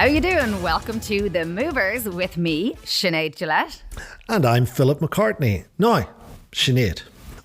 How you doing? Welcome to The Movers with me, Sinead Gillett. And I'm Philip Macartney. Now, Sinead,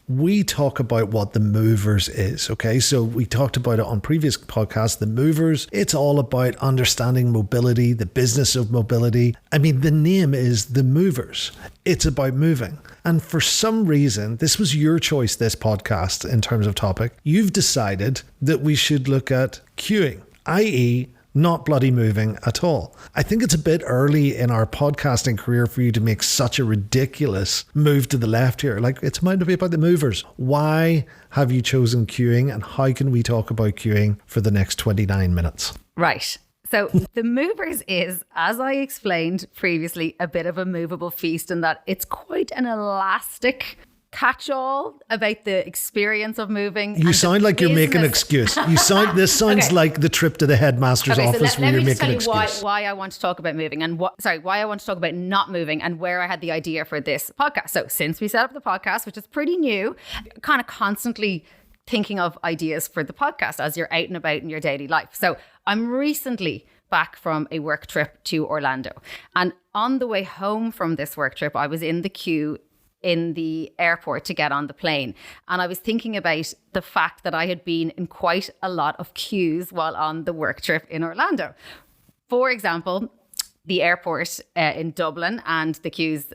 we talk about what The Movers is, okay? So we talked about it on previous podcasts. The Movers, it's all about understanding mobility, the business of mobility. I mean, the name is The Movers. It's about moving. And for some reason, this was your choice, this podcast, in terms of topic. You've decided that we should look at queuing, i.e., not bloody moving at all. I think it's a bit early in our podcasting career for you to make such a ridiculous move to the left here. Like, it's meant to be about the movers. Why have you chosen queuing, and how can we talk about queuing for the next 29 minutes? Right. So The Movers is, as I explained previously, a bit of a movable feast in that it's quite an elastic catch-all about the experience of moving. You sound like you're making an excuse. This sounds like the trip to the headmaster's office where you're making an excuse. Let me just tell you why I want to talk about moving and why I want to talk about not moving and where I had the idea for this podcast. So since we set up the podcast, which is pretty new, kind of constantly thinking of ideas for the podcast as you're out and about in your daily life. So I'm recently back from a work trip to Orlando. And on the way home from this work trip, I was in the queue in the airport to get on the plane. And I was thinking about the fact that I had been in quite a lot of queues while on the work trip in Orlando. For example, the airport in Dublin and the queues,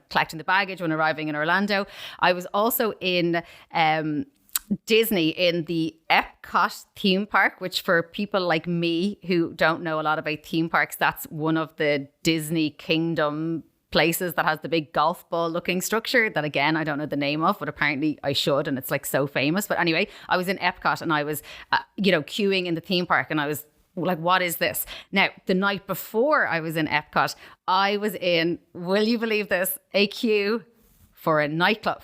collecting the baggage when arriving in Orlando. I was also in Disney in the Epcot theme park, which for people like me who don't know a lot about theme parks, that's one of the Disney Kingdom places that has the big golf ball looking structure that, again, I don't know the name of, but apparently I should, and it's like so famous. But anyway, I was in Epcot and I was queuing in the theme park, and I was like, what is this? Now, the night before I was in Epcot, I was in, will you believe this, a queue for a nightclub.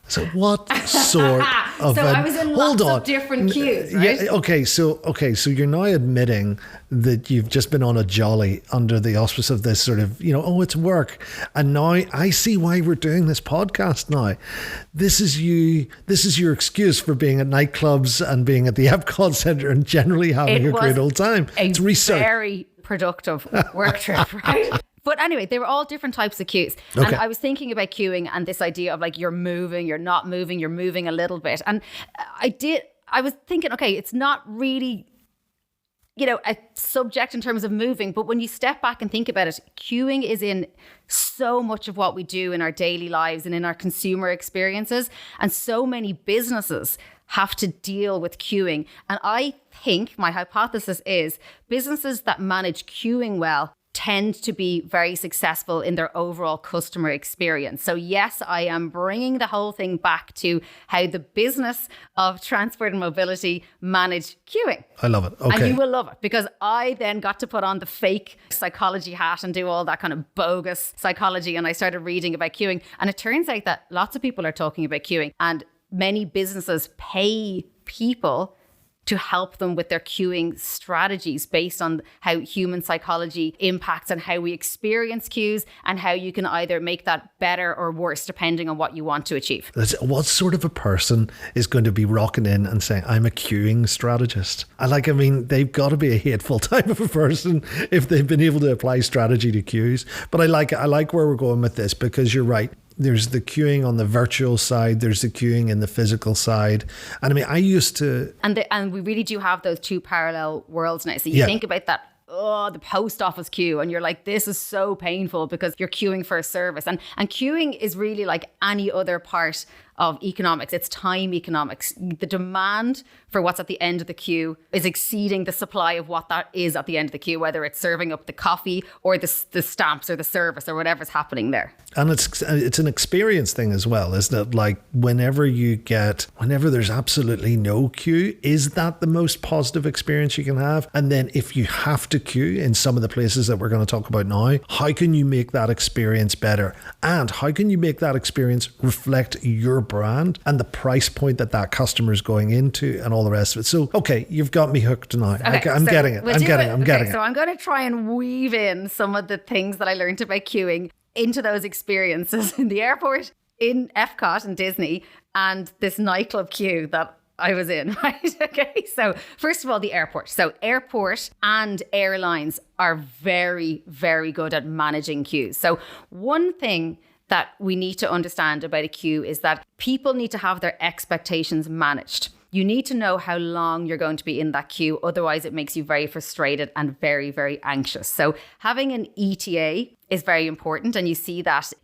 So what sort of... So I was in lots of different queues, right? Yeah, okay, so you're now admitting that you've just been on a jolly under the auspice of this sort of, it's work. And now I see why we're doing this podcast now. This is your excuse for being at nightclubs and being at the Epcot Centre and generally having a great old time. It's research. Very productive work trip, right? But anyway, they were all different types of queues. Okay. And I was thinking about queuing and this idea of like, you're moving, you're not moving, you're moving a little bit. And I was thinking, okay, it's not really, a subject in terms of moving, but when you step back and think about it, queuing is in so much of what we do in our daily lives and in our consumer experiences. And so many businesses have to deal with queuing. And I think my hypothesis is businesses that manage queuing well tend to be very successful in their overall customer experience. So yes, I am bringing the whole thing back to how the business of transport and mobility manage queuing. I love it. Okay. And you will love it because I then got to put on the fake psychology hat and do all that kind of bogus psychology. And I started reading about queuing. And it turns out that lots of people are talking about queuing, and many businesses pay people to help them with their queuing strategies based on how human psychology impacts and how we experience queues and how you can either make that better or worse depending on what you want to achieve. What sort of a person is going to be rocking in and saying, I'm a queuing strategist? They've got to be a hateful type of a person if they've been able to apply strategy to queues. But I like where we're going with this because you're right. There's the queuing on the virtual side. There's the queuing in the physical side. And I used to... And we really do have those two parallel worlds now. So you think about that, the post office queue, and you're like, this is so painful because you're queuing for a service. And queuing is really like any other part of economics. It's time economics. The demand for what's at the end of the queue is exceeding the supply of what that is at the end of the queue, whether it's serving up the coffee or the stamps or the service or whatever's happening there. And it's an experience thing as well, isn't it? Like whenever there's absolutely no queue, is that the most positive experience you can have? And then if you have to queue in some of the places that we're going to talk about now, how can you make that experience better? And how can you make that experience reflect your brand and the price point that customer is going into and all the rest of it? So, okay, you've got me hooked now. Okay, I'm getting it. I'm getting it. So I'm going to try and weave in some of the things that I learned about queuing into those experiences in the airport, in Epcot and Disney, and this nightclub queue that I was in, right? Okay. So first of all, the airport. So airport and airlines are very, very good at managing queues. So one thing that we need to understand about a queue is that people need to have their expectations managed. You need to know how long you're going to be in that queue. Otherwise, it makes you very frustrated and very, very anxious. So having an ETA is very important. And you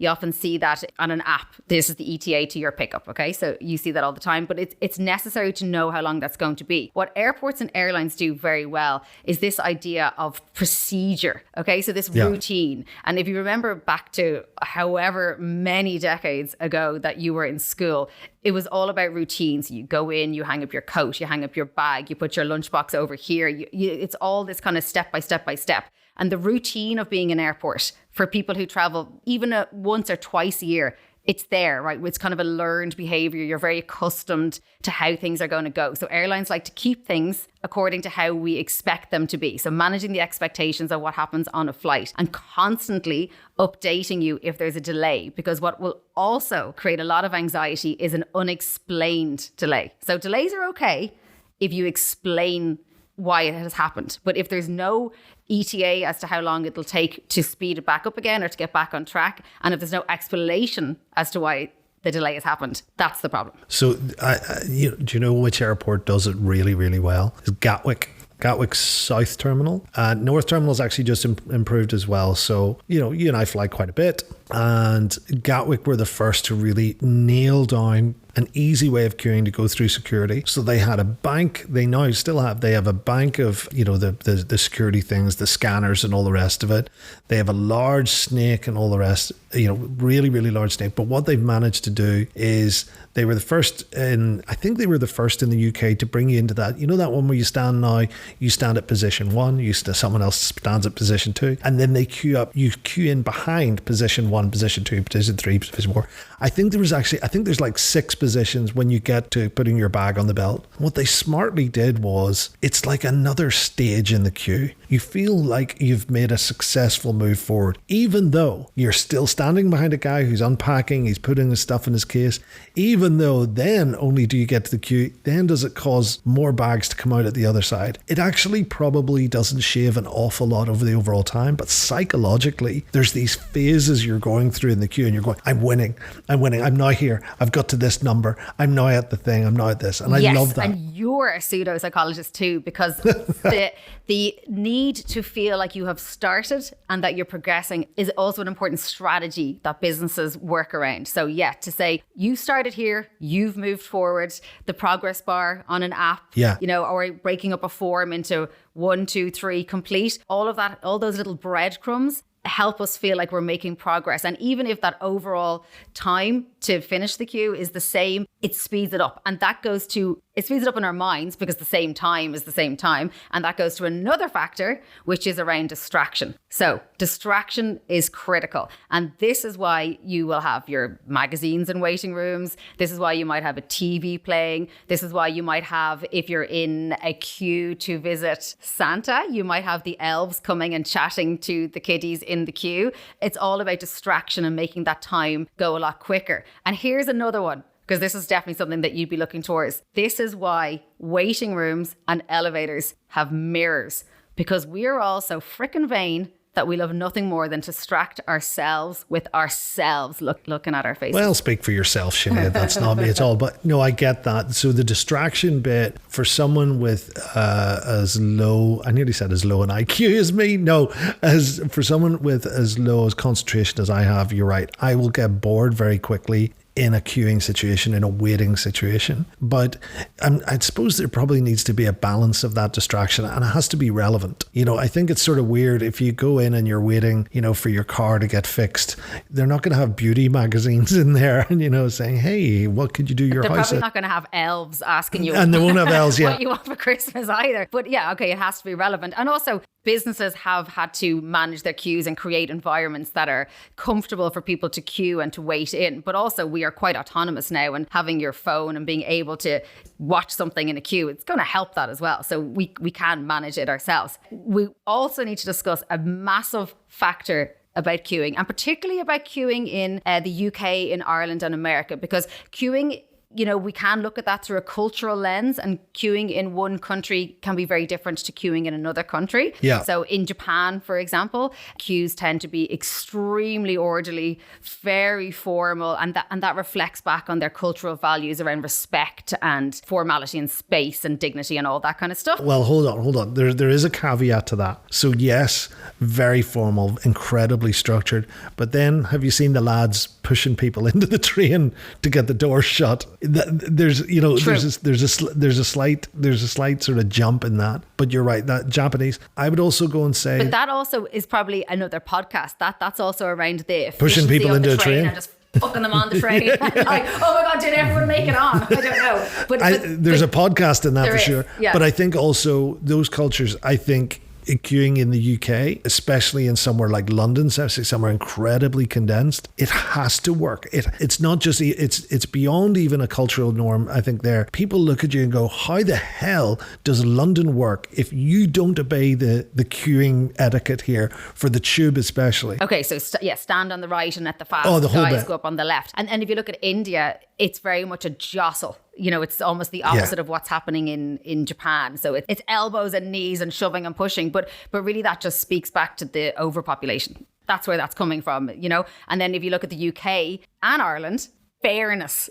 often see that on an app. This is the ETA to your pickup. Okay. So you see that all the time, but it's necessary to know how long that's going to be. What airports and airlines do very well is this idea of procedure. Okay. So this routine. And if you remember back to however many decades ago that you were in school, it was all about routines. You go in, you hang up your coat, you hang up your bag, you put your lunchbox over here. It's all this kind of step by step by step. And the routine of being in an airport for people who travel even once or twice a year, it's there, right? It's kind of a learned behavior. You're very accustomed to how things are going to go. So airlines like to keep things according to how we expect them to be. So managing the expectations of what happens on a flight and constantly updating you if there's a delay, because what will also create a lot of anxiety is an unexplained delay. So delays are okay if you explain why it has happened. But if there's no ETA as to how long it'll take to speed it back up again or to get back on track, and if there's no explanation as to why the delay has happened, that's the problem. So do you know which airport does it really, really well? It's Gatwick's South Terminal. North Terminal is actually just improved as well. So, you and I fly quite a bit, and Gatwick were the first to really nail down an easy way of queuing to go through security. So they had a bank, they now still have, they have a bank of, the security things, the scanners and all the rest of it. They have a large snake and all the rest, really, really large snake. But what they've managed to do is I think they were the first in the UK to bring you into that. That one where you stand now, you stand at position 1, someone else stands at position 2, and then they queue up, you queue in behind position 1, position 2, position 3, position 4. I think there's like 6 positions when you get to putting your bag on the belt. What they smartly did was, it's like another stage in the queue. You feel like you've made a successful move forward, even though you're still standing behind a guy who's unpacking, he's putting his stuff in his case, even though then only do you get to the queue, then does it cause more bags to come out at the other side. It actually probably doesn't shave an awful lot over the overall time, but psychologically, there's these phases you're going through in the queue and you're going, I'm winning, I'm now here, I've got to this number, I'm now at the thing, I'm now at this. And I love that. And you're a pseudo psychologist too, because the need to feel like you have started and that you're progressing is also an important strategy that businesses work around. So to say you started here, you've moved forward, the progress bar on an app, or breaking up a form into 1, 2, 3 complete, all of that, all those little breadcrumbs help us feel like we're making progress. And even if that overall time to finish the queue is the same, it speeds it up. And it speeds it up in our minds because the same time is the same time. And that goes to another factor, which is around distraction. So distraction is critical. And this is why you will have your magazines in waiting rooms. This is why you might have a TV playing. This is why you might have, if you're in a queue to visit Santa, you might have the elves coming and chatting to the kiddies in the queue. It's all about distraction and making that time go a lot quicker. And here's another one, because this is definitely something that you'd be looking towards. This is why waiting rooms and elevators have mirrors, because we're all so frickin' vain that we love nothing more than to distract ourselves with ourselves looking at our faces. Well, speak for yourself, Sinead. That's not me at all. But no, I get that. So the distraction bit for someone with as low, I nearly said as low an IQ as me. No, as for someone with as low as concentration as I have, you're right. I will get bored very quickly in a queuing situation, in a waiting situation. But I suppose there probably needs to be a balance of that distraction, and it has to be relevant. I think it's sort of weird if you go in and you're waiting, for your car to get fixed. They're not going to have beauty magazines in there and, saying, hey, what could you do your They're house? They're probably not going to have elves asking you. And they won't have elves, what you want for Christmas either. But it has to be relevant. And also, businesses have had to manage their queues and create environments that are comfortable for people to queue and to wait in. But also, we are quite autonomous now, and having your phone and being able to watch something in a queue, it's going to help that as well. So we can manage it ourselves. We also need to discuss a massive factor about queuing, and particularly about queuing in the UK, in Ireland and America, because queuing, you know, we can look at that through a cultural lens, and queuing in one country can be very different to queuing in another country. Yeah. So in Japan, for example, queues tend to be extremely orderly, very formal, and that reflects back on their cultural values around respect and formality and space and dignity and all that kind of stuff. Well, hold on. There is a caveat to that. So yes, very formal, incredibly structured. But then have you seen the lads pushing people into the train to get the door shut? There's a slight sort of jump in that. But you're right, that Japanese. I would also go and say, but that also is probably another podcast. That's also around the pushing people into a train and just fucking them on the train. Like, oh my God, did everyone make it on? I don't know. But there's a podcast in that for sure. Yeah. But I think also those cultures, I think queuing in the UK, especially in somewhere like London, somewhere incredibly condensed, it has to work. It's not just, it's beyond even a cultural norm. I think there, people look at you and go, how the hell does London work if you don't obey the queuing etiquette here for the tube especially? Okay, so stand on the right and let the fast the whole guys bit. go up on the left. And if you look at India, it's very much a jostle. You know, it's almost the opposite of what's happening in Japan. So it's elbows and knees and shoving and pushing. But really that just speaks back to the overpopulation. That's where that's coming from, you know. And then if you look at the UK and Ireland, fairness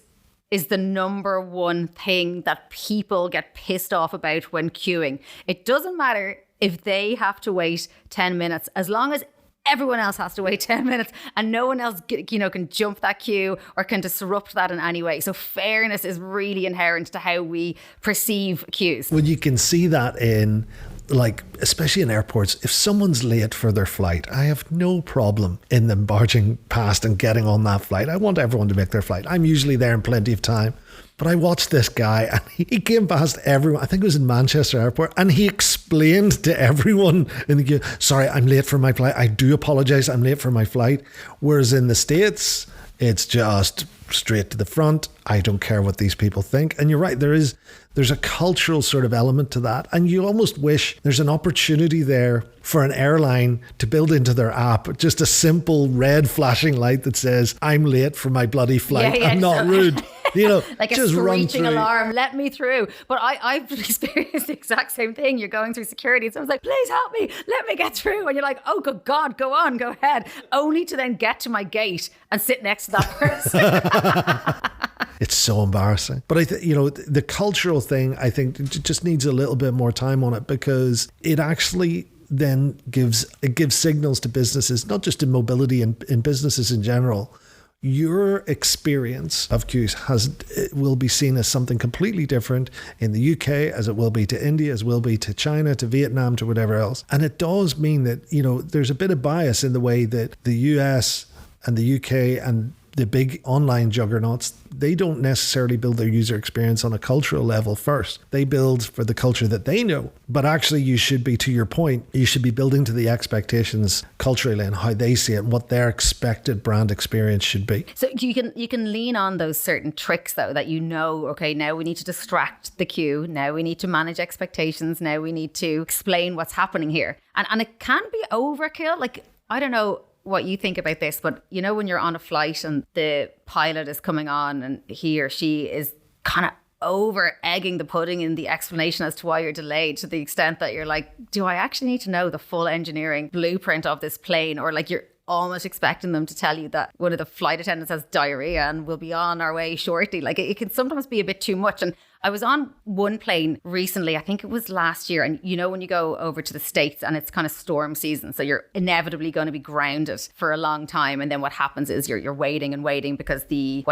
is the number one thing that people get pissed off about when queuing. It doesn't matter if they have to wait 10 minutes, as long as everyone else has to wait 10 minutes and no one else, you know, can jump that queue or can disrupt that in any way. So fairness is really inherent to how we perceive queues. Well, you can see that in, like, especially in airports. If someone's late for their flight, I have no problem in them barging past and getting on that flight. I want everyone to make their flight. I'm usually there in plenty of time. But I watched this guy and he came past everyone. I think it was in Manchester Airport, and he explained to everyone in the queue, sorry, I'm late for my flight. I do apologize, I'm late for my flight. Whereas in the States, it's just straight to the front. I don't care what these people think. And you're right, there's a cultural sort of element to that. And you almost wish there's an opportunity there for an airline to build into their app just a simple red flashing light that says, I'm late for my bloody flight. I'm not rude. You know, like just a run screeching through. alarm, let me through. But I've experienced the exact same thing. You're going through security and someone's like, please help me, let me get through. And you're like, oh, good God, go on, go ahead. Only to then get to my gate and sit next to that person. It's so embarrassing. But the cultural thing, I think, just needs a little bit more time on it, because it actually then gives signals to businesses, not just in mobility and in businesses in general. Your experience of queues will be seen as something completely different in the UK, as it will be to India, as will be to China, to Vietnam, to whatever else. And it does mean that, you know, there's a bit of bias in the way that the US and the UK and the big online juggernauts, they don't necessarily build their user experience on a cultural level first. They build for the culture that they know. But actually, you should be, to your point, you should be building to the expectations culturally and how they see it and what their expected brand experience should be. So you can lean on those certain tricks, though, that you know, okay, now we need to distract the queue. Now we need to manage expectations. Now we need to explain what's happening here. And it can be overkill. Like, I don't know what you think about this, but you know, when you're on a flight and the pilot is coming on and he or she is kind of over egging the pudding in the explanation as to why you're delayed, to the extent that you're like, do I actually need to know the full engineering blueprint of this plane? Or like, you're almost expecting them to tell you that one of the flight attendants has diarrhea and we'll be on our way shortly. Like, it can sometimes be a bit too much. And I was on one plane recently, I think it was last year. And you know, when you go over to the States and it's kind of storm season, so you're inevitably going to be grounded for a long time. And then what happens is you're waiting and waiting because the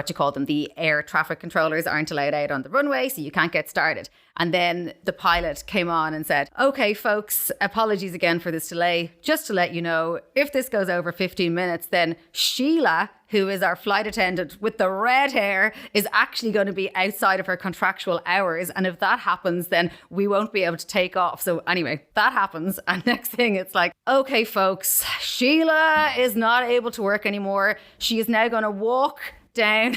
air traffic controllers aren't allowed out on the runway, so you can't get started. And then the pilot came on and said, okay, folks, apologies again for this delay. Just to let you know, if this goes over 15 minutes, then Sheila, who is our flight attendant with the red hair, is actually going to be outside of her contractual hours. And if that happens, then we won't be able to take off. So anyway, that happens. And next thing it's like, okay, folks, Sheila is not able to work anymore. She is now going to walk down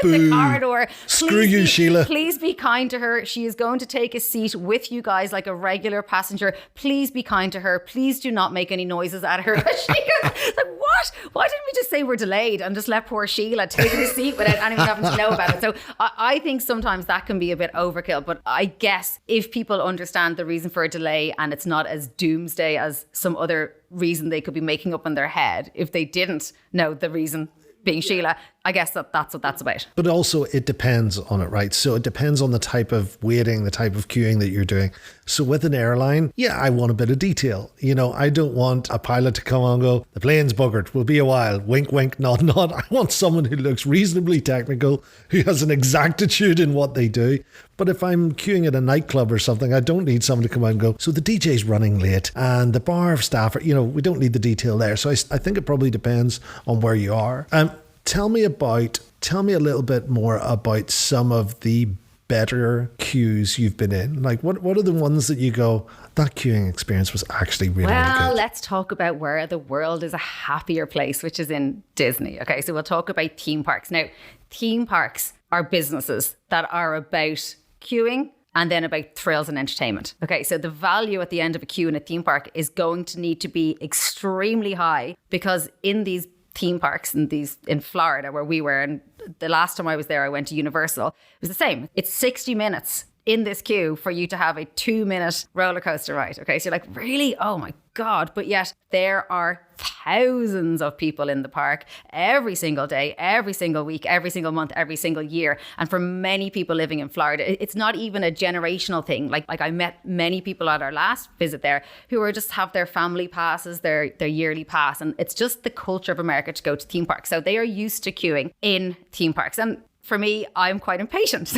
the corridor. Screw you, Sheila. Please be kind to her. She is going to take a seat with you guys like a regular passenger. Please be kind to her. Please do not make any noises at her. She goes, like, what? Why didn't we just say we're delayed and just let poor Sheila take the seat without anyone having to know about it? So I think sometimes that can be a bit overkill. But I guess if people understand the reason for a delay and it's not as doomsday as some other reason they could be making up in their head, if they didn't know the reason being Sheila, I guess that's what that's about. But also it depends on it, right? So it depends on the type of waiting, the type of queuing that you're doing. So with an airline, yeah, I want a bit of detail. You know, I don't want a pilot to come on and go, the plane's buggered, will be a while, wink, wink, nod, nod. I want someone who looks reasonably technical, who has an exactitude in what they do. But if I'm queuing at a nightclub or something, I don't need someone to come out and go, so the DJ's running late and the bar staff are, you know, we don't need the detail there. So I think it probably depends on where you are. Tell me a little bit more about some of the better queues you've been in. Like what are the ones that you go, that queuing experience was actually really, really good? Well, let's talk about where the world is a happier place, which is in Disney. Okay, so we'll talk about theme parks. Now, theme parks are businesses that are about queuing and then about thrills and entertainment. Okay, so the value at the end of a queue in a theme park is going to need to be extremely high, because in these theme parks in Florida where we were, and the last time I was there I went to Universal, it was the same. It's 60 minutes in this queue for you to have a 2-minute roller coaster ride. Okay, so you're like, really? Oh my God. But yet there are thousands of people in the park every single day, every single week, every single month, every single year. And for many people living in Florida, it's not even a generational thing. Like I met many people at our last visit there who are just have their family passes, their yearly pass. And it's just the culture of America to go to theme parks. So they are used to queuing in theme parks. And for me, I'm quite impatient.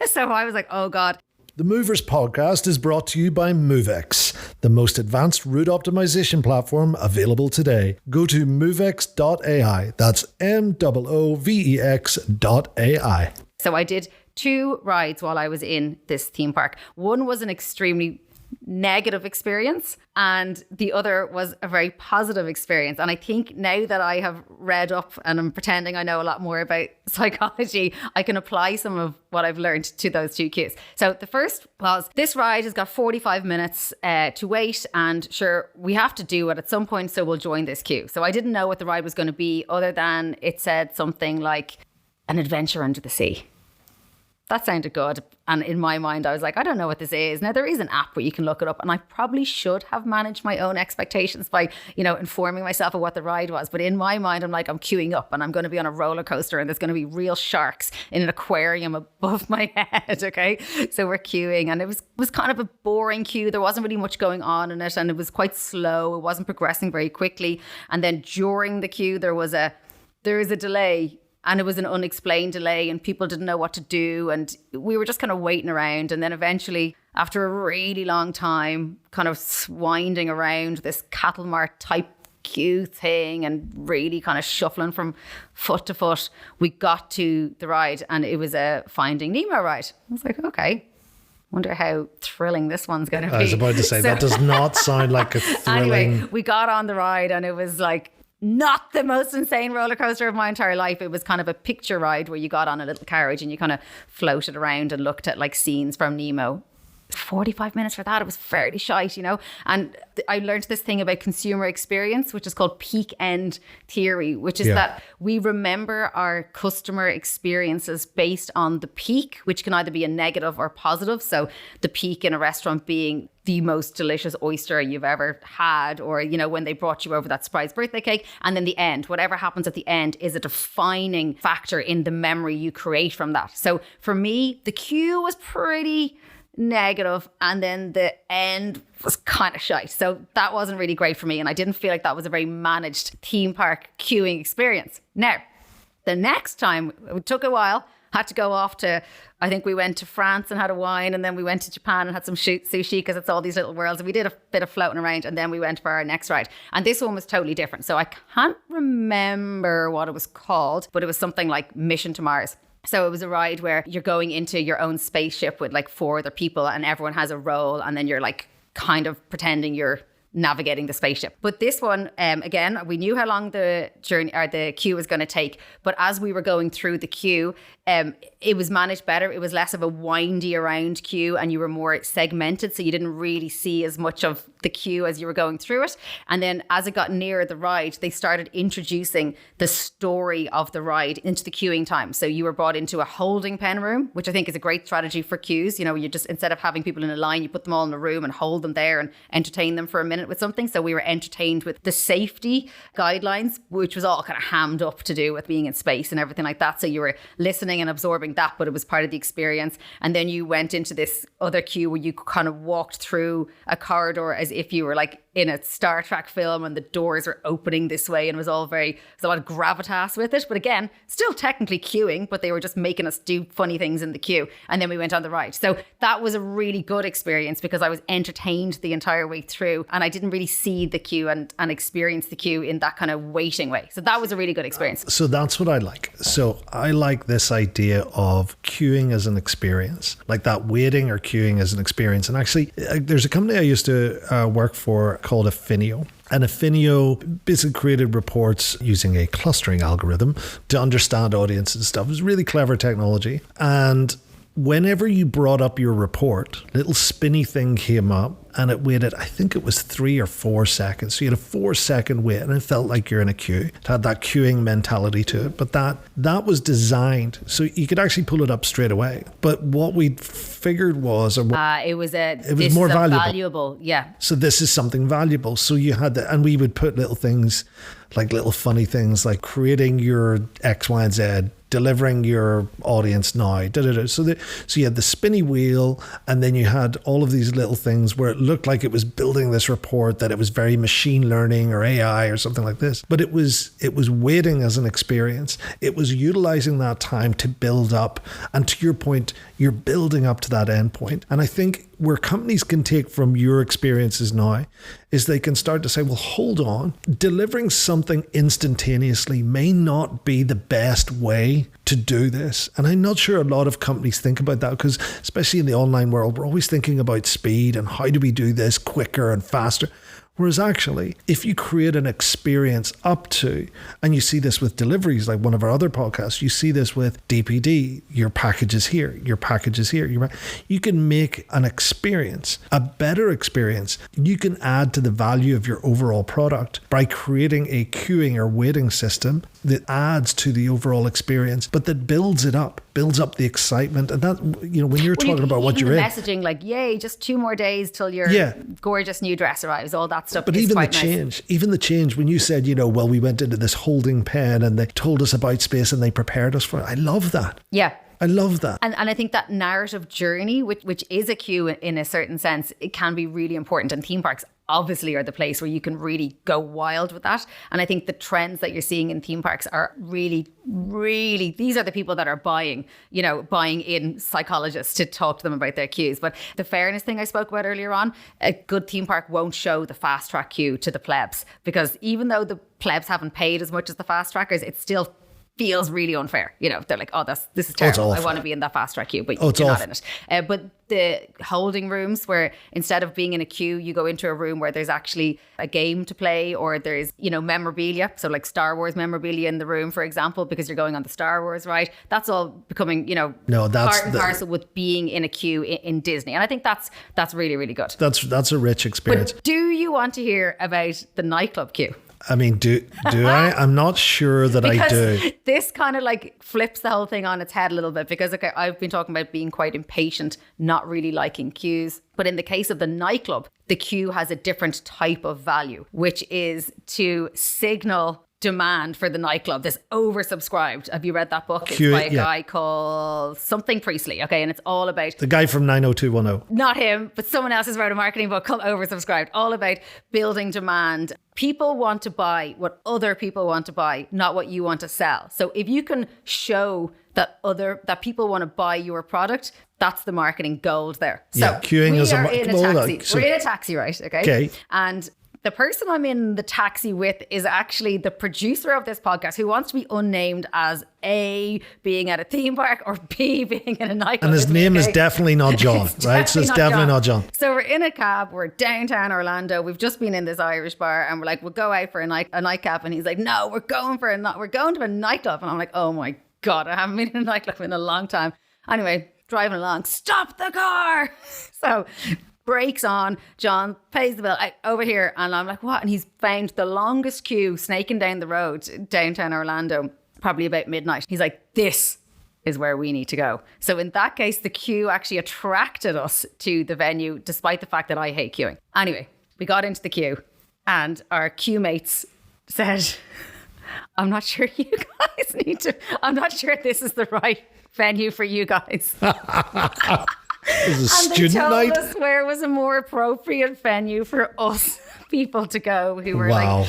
So I was like, oh God. The Movers podcast is brought to you by Moovex, the most advanced route optimization platform available today. Go to Moovex.ai. That's Moovex.ai. So I did 2 rides while I was in this theme park. One was an extremely negative experience and the other was a very positive experience. And I think now that I have read up and I'm pretending I know a lot more about psychology, I can apply some of what I've learned to those 2 queues. So the first was, this ride has got 45 minutes to wait, and sure, we have to do it at some point, so we'll join this queue. So I didn't know what the ride was going to be other than it said something like an adventure under the sea. That sounded good. And in my mind, I was like, I don't know what this is. Now, there is an app where you can look it up. And I probably should have managed my own expectations by, informing myself of what the ride was. But in my mind, I'm like, I'm queuing up and I'm going to be on a roller coaster and there's going to be real sharks in an aquarium above my head. Okay. So we're queuing, and it was kind of a boring queue. There wasn't really much going on in it, and it was quite slow. It wasn't progressing very quickly. And then during the queue, there was a delay. And it was an unexplained delay and people didn't know what to do. And we were just kind of waiting around. And then eventually, after a really long time, kind of winding around this cattle mart type queue thing and really kind of shuffling from foot to foot, we got to the ride, and it was a Finding Nemo ride. I was like, okay, wonder how thrilling this one's going to be. I was about to say, that does not sound like a thrilling... Anyway, we got on the ride and it was like, not the most insane roller coaster of my entire life. It was kind of a picture ride where you got on a little carriage and you kind of floated around and looked at like scenes from Nemo. 45 minutes for that. It was fairly shite, And I learned this thing about consumer experience, which is called peak end theory, which is that we remember our customer experiences based on the peak, which can either be a negative or positive. So the peak in a restaurant being the most delicious oyster you've ever had, or, when they brought you over that surprise birthday cake. And then the end, whatever happens at the end is a defining factor in the memory you create from that. So for me, the queue was pretty negative, and then the end was kind of shite. So that wasn't really great for me, and I didn't feel like that was a very managed theme park queuing experience. Now, the next time, it took a while, had to go off to, I think we went to France and had a wine, and then we went to Japan and had some sushi, because it's all these little worlds, and we did a bit of floating around, and then we went for our next ride. And this one was totally different. So I can't remember what it was called, but it was something like Mission to Mars. So it was a ride where you're going into your own spaceship with like 4 other people, and everyone has a role, and then you're like kind of pretending you're navigating the spaceship. But this one, again, we knew how long the journey or the queue was going to take. But as we were going through the queue, it was managed better. It was less of a windy around queue and you were more segmented. So you didn't really see as much of the queue as you were going through it. And then as it got nearer the ride, they started introducing the story of the ride into the queuing time. So you were brought into a holding pen room, which I think is a great strategy for queues. You know, you just, instead of having people in a line, you put them all in a room and hold them there and entertain them for a minute with something. So we were entertained with the safety guidelines, which was all kind of hammed up to do with being in space and everything like that. So you were listening and absorbing that, but it was part of the experience. And then you went into this other queue where you kind of walked through a corridor as if you were like in a Star Trek film and the doors were opening this way, and it was all there's a lot of gravitas with it. But again, still technically queuing, but they were just making us do funny things in the queue. And then we went on the ride. So that was a really good experience because I was entertained the entire way through and I didn't really see the queue and experience the queue in that kind of waiting way. So that was a really good experience. So that's what I like. So I like this idea of queuing as an experience, like that waiting or queuing as an experience. And actually, there's a company I used to work for called Affinio. And Affinio basically created reports using a clustering algorithm to understand audience and stuff. It was really clever technology. And whenever you brought up your report, a little spinny thing came up and it waited, I think it was 3 or 4 seconds. So you had a 4-second wait and it felt like you're in a queue. It had that queuing mentality to it. But that was designed so you could actually pull it up straight away. But what we figured was it was more valuable. Yeah. So this is something valuable. So you had that, and we would put little things like little funny things like creating your X, Y, and Z, delivering your audience now. So you had the spinny wheel, and then you had all of these little things where it looked like it was building this report, that it was very machine learning or AI or something like this. But it was waiting as an experience. It was utilizing that time to build up. And to your point, you're building up to that end point. And I think where companies can take from your experiences now is they can start to say, well, hold on, delivering something instantaneously may not be the best way to do this. And I'm not sure a lot of companies think about that, because especially in the online world, we're always thinking about speed and how do we do this quicker and faster. Whereas actually, if you create an experience up to, and you see this with deliveries, like one of our other podcasts, you see this with DPD, your package is here, your package is here. You can make an experience, a better experience. You can add to the value of your overall product by creating a queuing or waiting system that adds to the overall experience, but that builds it up, builds up the excitement. And that, when you're talking about what you're in. Messaging like, yay, just 2 more days till your gorgeous new dress arrives, all that stuff. But even the change, when you said, well, we went into this holding pen and they told us about space and they prepared us for it. I love that. Yeah. I love that. And I think that narrative journey, which is a queue in a certain sense, it can be really important. And theme parks obviously are the place where you can really go wild with that. And I think the trends that you're seeing in theme parks are really, really, these are the people that are buying in psychologists to talk to them about their queues. But the fairness thing I spoke about earlier on, a good theme park won't show the fast track queue to the plebs, because even though the plebs haven't paid as much as the fast trackers, it still feels really unfair. They're like, this is terrible. I want to be in that fast track queue, but you're not in it. But the holding rooms, where instead of being in a queue, you go into a room where there's actually a game to play, or there's, memorabilia. So like Star Wars memorabilia in the room, for example, because you're going on the Star Wars ride. That's all becoming, part and parcel with being in a queue in Disney. And I think that's really, really good. That's a rich experience. But do you want to hear about the nightclub queue? I mean, do I? I'm not sure that I do. This kind of like flips the whole thing on its head a little bit, because I've been talking about being quite impatient, not really liking queues. But in the case of the nightclub, the queue has a different type of value, which is to signal demand for the nightclub. This oversubscribed. Have you read that book? It's by a guy called something Priestley. Okay. And it's all about the guy from 90210. Not him, but someone else has wrote a marketing book called Oversubscribed, all about building demand. People want to buy what other people want to buy, not what you want to sell. So if you can show that people want to buy your product, that's the marketing gold there. So queuing is we're in a taxi, right? Okay. And The person I'm in the taxi with is actually the producer of this podcast, who wants to be unnamed, as A, being at a theme park, or B, being in a nightclub. And his name is definitely not John, right? So it's definitely not John. So we're in a cab, we're downtown Orlando. We've just been in this Irish bar, and we're like, we'll go out for a nightcap. And he's like, no, we're going to a nightclub. And I'm like, oh my God, I haven't been in a nightclub in a long time. Anyway, driving along, stop the car. So brakes on, John pays the bill over here, and I'm like, what? And he's found the longest queue snaking down the road downtown Orlando, probably about midnight. He's like, this is where we need to go. So in that case, the queue actually attracted us to the venue, despite the fact that I hate queuing. Anyway, we got into the queue, and our queue mates said, I'm not sure you guys I'm not sure this is the right venue for you guys. And they told us where was a more appropriate venue for us people to go who were like,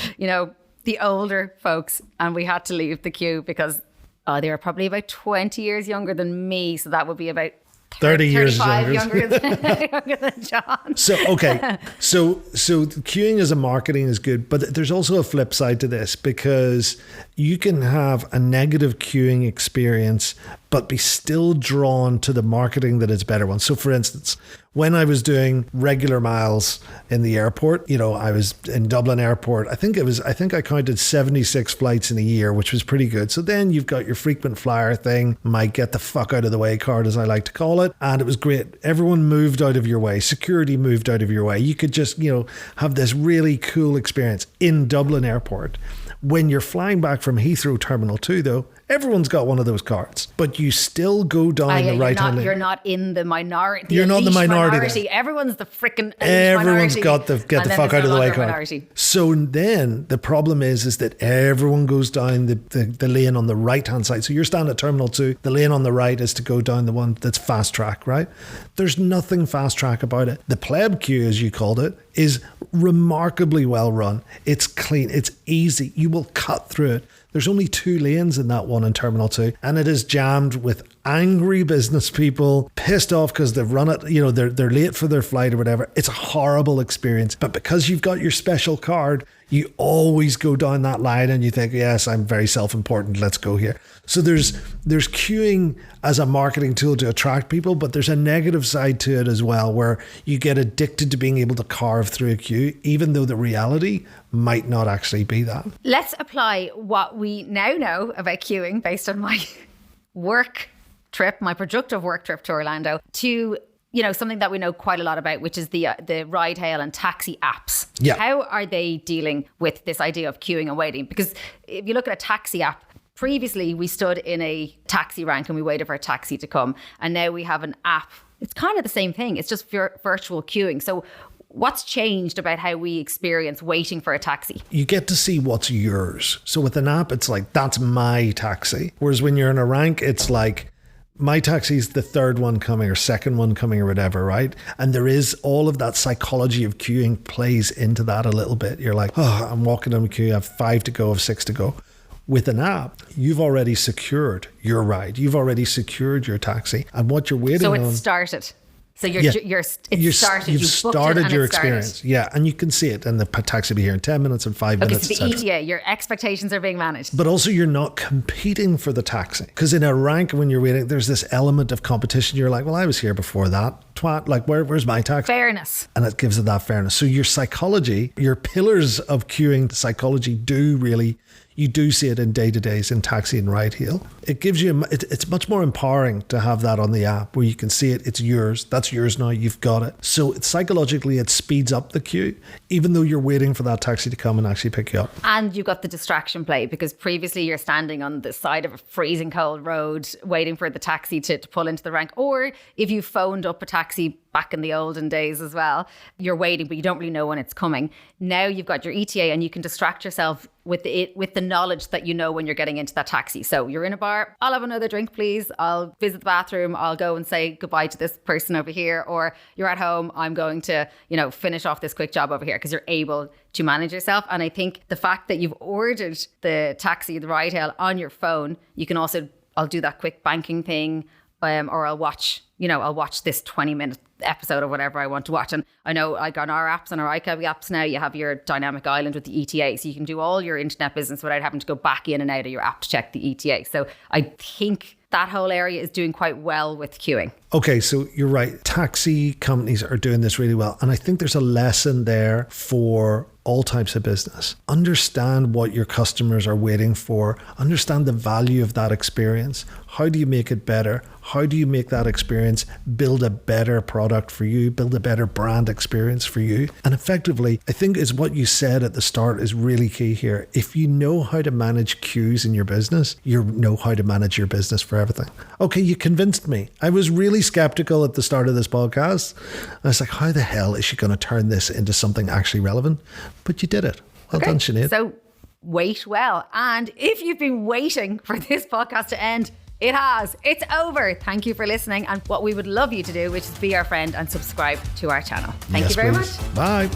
the older folks. And we had to leave the queue because they were probably about 20 years younger than me. So that would be about 30 years younger than John. So, okay. So queuing as a marketing is good, but there's also a flip side to this, because you can have a negative queuing experience, but be still drawn to the marketing that is better one. So for instance, when I was doing regular miles in the airport, I was in Dublin Airport. I think I counted 76 flights in a year, which was pretty good. So then you've got your frequent flyer thing, my get the fuck out of the way card, as I like to call it. And it was great. Everyone moved out of your way. Security moved out of your way. You could just, have this really cool experience in Dublin Airport. When you're flying back from Heathrow Terminal 2, though, everyone's got one of those cards, but you still go down the right-hand lane. You're not in the minority. You're not in the minority. Everyone's the freaking Everyone's got the get the fuck out of the way card. Minority. So then the problem is that everyone goes down the lane on the right-hand side. So you're standing at Terminal 2. The lane on the right is to go down the one that's fast track, right? There's nothing fast track about it. The pleb queue, as you called it, is remarkably well run. It's clean. It's easy. You will cut through it. There's only 2 lanes in that one in Terminal 2, and it is jammed with angry business people, pissed off because they've run it, they're late for their flight or whatever. It's a horrible experience. But because you've got your special card, you always go down that line and you think, yes, I'm very self-important, let's go here. So there's queuing as a marketing tool to attract people, but there's a negative side to it as well, where you get addicted to being able to carve through a queue, even though the reality might not actually be that. Let's apply what we now know about queuing based on my my productive work trip to Orlando, to something that we know quite a lot about, which is the ridehail and taxi apps. Yeah. How are they dealing with this idea of queuing and waiting? Because if you look at a taxi app, previously we stood in a taxi rank and we waited for a taxi to come, and now we have an app. It's kind of the same thing. It's just virtual queuing. So what's changed about how we experience waiting for a taxi? You get to see what's yours. So with an app, it's like, that's my taxi. Whereas when you're in a rank, it's like, my taxi's the third one coming or second one coming or whatever, right? And there is all of that psychology of queuing plays into that a little bit. You're like, I'm walking on the queue, I have 5 to go, I have 6 to go. With an app, you've already secured your ride. You've already secured your taxi. And what you're waiting on... So it's started. So you've started your experience. Yeah, and you can see it. And the taxi will be here in 10 minutes and 5 minutes. So the ETA, your expectations are being managed. But also you're not competing for the taxi. Because in a rank, when you're waiting, there's this element of competition. You're like, well, I was here before that. Twat, like, where's my taxi? Fairness. And it gives it that fairness. So your psychology, your pillars of queuing psychology you do see it in day-to-days in taxi and ride hail. It gives you, it's much more empowering to have that on the app where you can see it, it's yours, that's yours now, you've got it. So psychologically, it speeds up the queue, even though you're waiting for that taxi to come and actually pick you up. And you've got the distraction play, because previously you're standing on the side of a freezing cold road waiting for the taxi to pull into the rank. Or if you phoned up a taxi back in the olden days as well, you're waiting, but you don't really know when it's coming. Now you've got your ETA and you can distract yourself with the knowledge that you know when you're getting into that taxi. So you're in a bar, I'll have another drink, please. I'll visit the bathroom. I'll go and say goodbye to this person over here. Or you're at home, I'm going to, finish off this quick job over here, because you're able to manage yourself. And I think the fact that you've ordered the taxi, the ride hail on your phone, you can also, I'll do that quick banking thing, or I'll watch this 20-minute episode of whatever I want to watch. And I know like on our apps, on our iCabbi apps now, you have your dynamic island with the ETA. So you can do all your internet business without having to go back in and out of your app to check the ETA. So I think that whole area is doing quite well with queuing. Okay, so you're right. Taxi companies are doing this really well. And I think there's a lesson there for all types of business. Understand what your customers are waiting for. Understand the value of that experience. How do you make it better? How do you make that experience build a better product for you, build a better brand experience for you? And effectively, I think is what you said at the start is really key here. If you know how to manage queues in your business, you know how to manage your business for everything. Okay, you convinced me. I was really skeptical at the start of this podcast. I was like, how the hell is she going to turn this into something actually relevant? But you did it. Well done, Sinead. So wait well. And if you've been waiting for this podcast to end, it has. It's over. Thank you for listening. And what we would love you to do, which is be our friend and subscribe to our channel. Thank you very much. Bye.